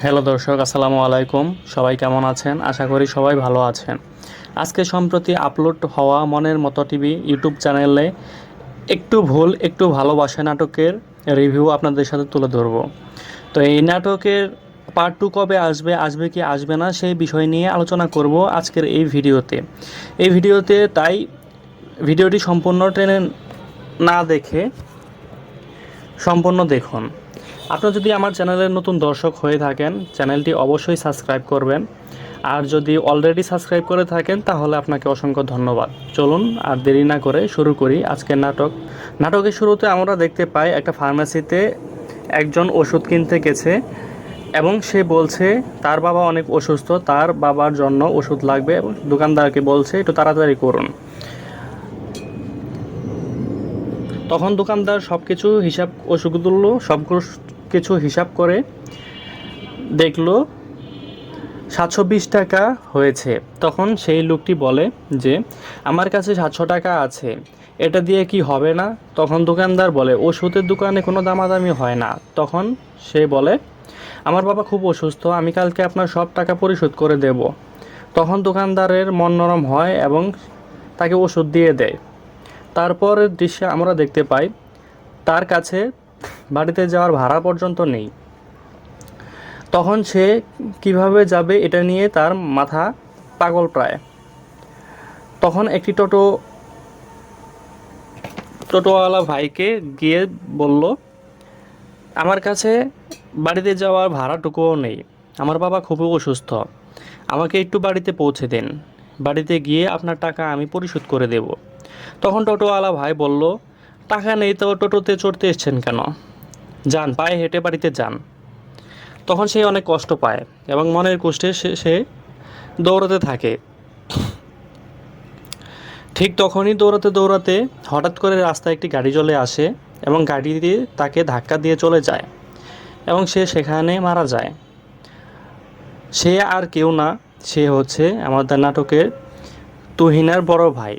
Hello দর্শক, আসসালামু আলাইকুম। সবাই কেমন আছেন? আশা করি সবাই ভালো আছেন। আজকে সম্প্রতি আপলোড হওয়া মনের মতো টিভি ইউটিউব চ্যানেলে একটু ভুল একটু ভালোবাসা নাটকের রিভিউ আপনাদের সাথে তুলে ধরব। তো এই নাটকের পার্ট 2 কবে আসবে, আসবে কি আসবে না সেই বিষয় নিয়ে আলোচনা করব আজকের এই ভিডিওতে। তাই ভিডিওটি সম্পূর্ণ টেনে না দেখে সম্পূর্ণ দেখুন। আপনারা যদি আমার চ্যানেলের নতুন দর্শক হয়ে থাকেন, চ্যানেলটি অবশ্যই সাবস্ক্রাইব করবেন। আর যদি অলরেডি সাবস্ক্রাইব করে থাকেন তাহলে আপনাকে অসংখ্য ধন্যবাদ। চলুন আর দেরি না করে শুরু করি আজকের নাটক। নাটকের শুরুতে আমরা দেখতে পাই একটা ফার্মেসিতে একজন ওষুধ কিনতে গেছে এবং সে বলছে তার বাবা অনেক অসুস্থ, তার বাবার জন্য ওষুধ লাগবে এবং দোকানদারকে বলছে একটু তাড়াতাড়ি করুন। তখন দোকানদার সব কিছু হিসাব ওষুধগুলো সব কিছু হিসাব করে দেখলো 720 টাকা হয়েছে। তখন সেই লোকটি বলে যে আমার কাছে 700 টাকা আছে, এটা দিয়ে কি হবে না? তখন দোকানদার বলে ওষুধের দোকানে কোনো দামাদামি হয় না। তখন সে বলে আমার বাবা খুব অসুস্থ, আমি কালকে আপনার সব টাকা পরিশোধ করে দেব। তখন দোকানদারের মন নরম হয় এবং তাকে ওষুধ দিয়ে দেয়। তারপরের দৃশ্যে আমরা দেখতে পাই তার কাছে বাড়িতে যাওয়ার ভাড়া পর্যন্ত নেই। তখন সে কিভাবে যাবে এটা নিয়ে তার মাথা পাগল প্রায়। তখন একটি টোটোওয়ালা ভাইকে গিয়ে বলল আমার কাছে বাড়িতে যাওয়ার ভাড়াটুকুও নেই, আমার বাবা খুবই অসুস্থ, আমাকে একটু বাড়িতে পৌঁছে দিন, বাড়িতে গিয়ে আপনার টাকা আমি পরিশোধ করে দেব। তখন টোটোওয়ালা ভাই বলল টাকা নেই তো টোটোতে চড়তে এসছেন কেন, যান পায়ে হেঁটে বাড়িতে যান। তখন সে অনেক কষ্ট পায় এবং মনের কষ্টে সে দৌড়াতে থাকে। ঠিক তখনই দৌড়াতে দৌড়াতে হঠাৎ করে রাস্তায় একটি গাড়ি চলে আসে এবং গাড়ি দিয়ে তাকে ধাক্কা দিয়ে চলে যায় এবং সে সেখানে মারা যায়। সে আর কেউ না, সে হচ্ছে আমাদের নাটকের তুহিনার বড় ভাই,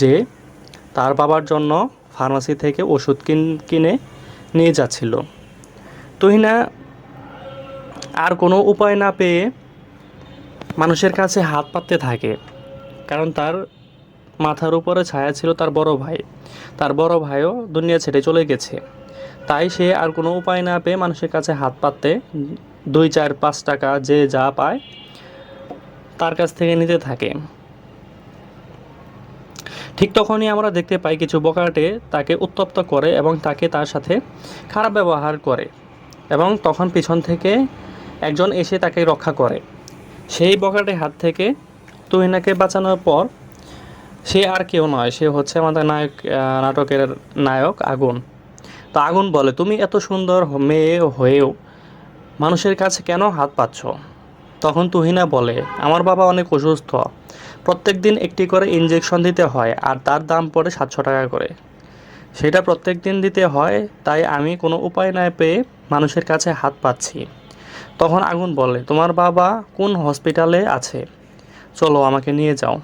যে তার বাবার জন্য ফার্মাসি থেকে ওষুধ কিনে নিয়ে যাচ্ছিল। তুহিনা আর কোনো উপায় না পেয়ে মানুষের কাছে হাত পাততে থাকে, কারণ তার মাথার উপরে ছায়া ছিল তার বড় ভাই। তার বড় ভাইও দুনিয়া ছেড়ে চলে গেছে। তাই সে আর কোনো উপায় না পেয়ে মানুষের কাছে হাত পাততে 2, 4, 5 টাকা যে যা পায় তার কাছ থেকে নিতে থাকে। ঠিক তখনই আমরা দেখতে পাই কিছু বখাটে তাকে উত্তপ্ত করে এবং তার সাথে খারাপ ব্যবহার করে এবং তখন পিছন থেকে একজন এসে তাকে রক্ষা করে। সেই বখাটে হাত থেকে তুহিনাকে বাঁচানোর পর সে আর কেউ নয়, সে হচ্ছে আমাদের নাটকের নায়ক আগুন। তো আগুন বলে তুমি এত সুন্দর মেয়ে হয়েও মানুষের কাছে কেন হাত পাচ্ছ? তখন তুহিনা বলে আমার বাবা অনেক অসুস্থ, প্রত্যেক দিন একটি করে ইঞ্জেকশন দিতে হয় আর তার দাম পড়ে 700 টাকা করে, সেটা প্রত্যেক দিন দিতে হয়, তাই আমি কোনো উপায় না পেয়ে মানুষের কাছে হাত পাচ্ছি। তখন আগুন বলে তোমার বাবা কোন হসপিটালে আছে, চলো আমাকে নিয়ে যাও।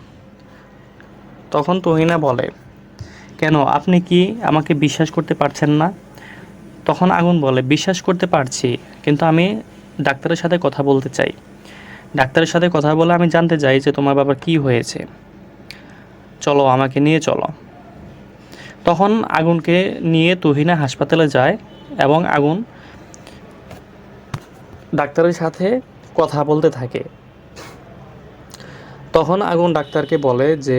তখন তুহিনা বলে কেন, আপনি কি আমাকে বিশ্বাস করতে পারছেন না? তখন আগুন বলে বিশ্বাস করতে পারছি, কিন্তু আমি ডাক্তারের সাথে কথা বলতে চাই। ডাক্তারের সাথে কথা বলে আমি জানতে চাই যে তোমার বাবার কি হয়েছে, চলো আমাকে নিয়ে চলো। তখন আগুনকে নিয়ে তুহিনা হাসপাতালে যায় এবং আগুন ডাক্তারের সাথে কথা বলতে থাকে। তখন আগুন ডাক্তারকে বলে যে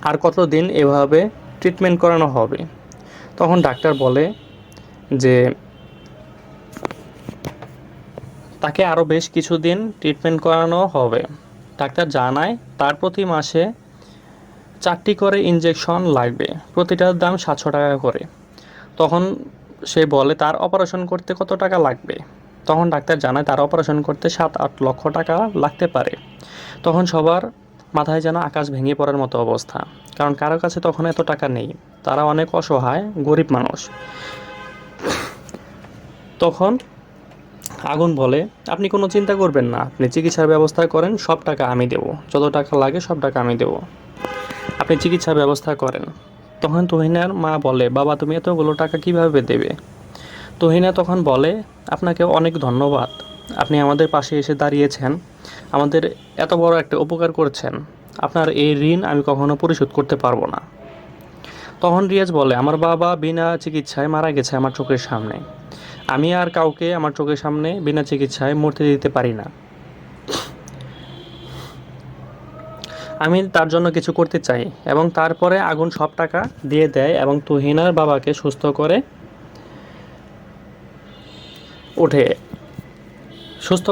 আর কতদিন এভাবে ট্রিটমেন্ট করানো হবে? তখন ডাক্তার বলে যে তাকে আরও বেশ কিছুদিন ট্রিটমেন্ট করানো হবে। ডাক্তার জানায় তার প্রতি মাসে 4টি করে ইঞ্জেকশন লাগবে, প্রতিটার দাম 700 টাকা করে। তখন সে বলে তার অপারেশন করতে কত টাকা লাগবে? তখন ডাক্তার জানায় তার অপারেশন করতে 7-8 লক্ষ টাকা লাগতে পারে। তখন সবার মাথায় যেন আকাশ ভেঙে পড়ার মতো অবস্থা, কারণ কারো কাছে তখন এত টাকা নেই, তারা অনেক অসহায় গরিব মানুষ। তখন আগুন বলে আপনি কোনো চিন্তা করবেন না, আপনি চিকিৎসার ব্যবস্থা করেন, সব টাকা আমি দেবো, যত টাকা লাগে সব টাকা আমি দেবো, আপনি চিকিৎসার ব্যবস্থা করেন। তখন তুহিনার মা বলে বাবা তুমি এতগুলো টাকা কিভাবে দেবে? তুহিনা তখন বলে আপনাকে অনেক ধন্যবাদ, আপনি আমাদের পাশে এসে দাঁড়িয়েছেন, আমাদের এত বড় একটা উপকার করেছেন, আপনার এই ঋণ আমি কখনো পরিশোধ করতে পারবো না। তখন রিয়াজ বলে, আমার বাবা বিনা চিকিৎসায় মারা গেছে আমার চোখের সামনে, আমি আর কাউকে আমার চোখের সামনে বিনা চিকিৎসায় মরতে দিতে পারি না। আমি তার জন্য কিছু করতে চাই। এবং তারপরে আগুন সব টাকা দিয়ে দেয় এবং তুহিনার বাবাকে সুস্থ করে ওঠে। সুস্থ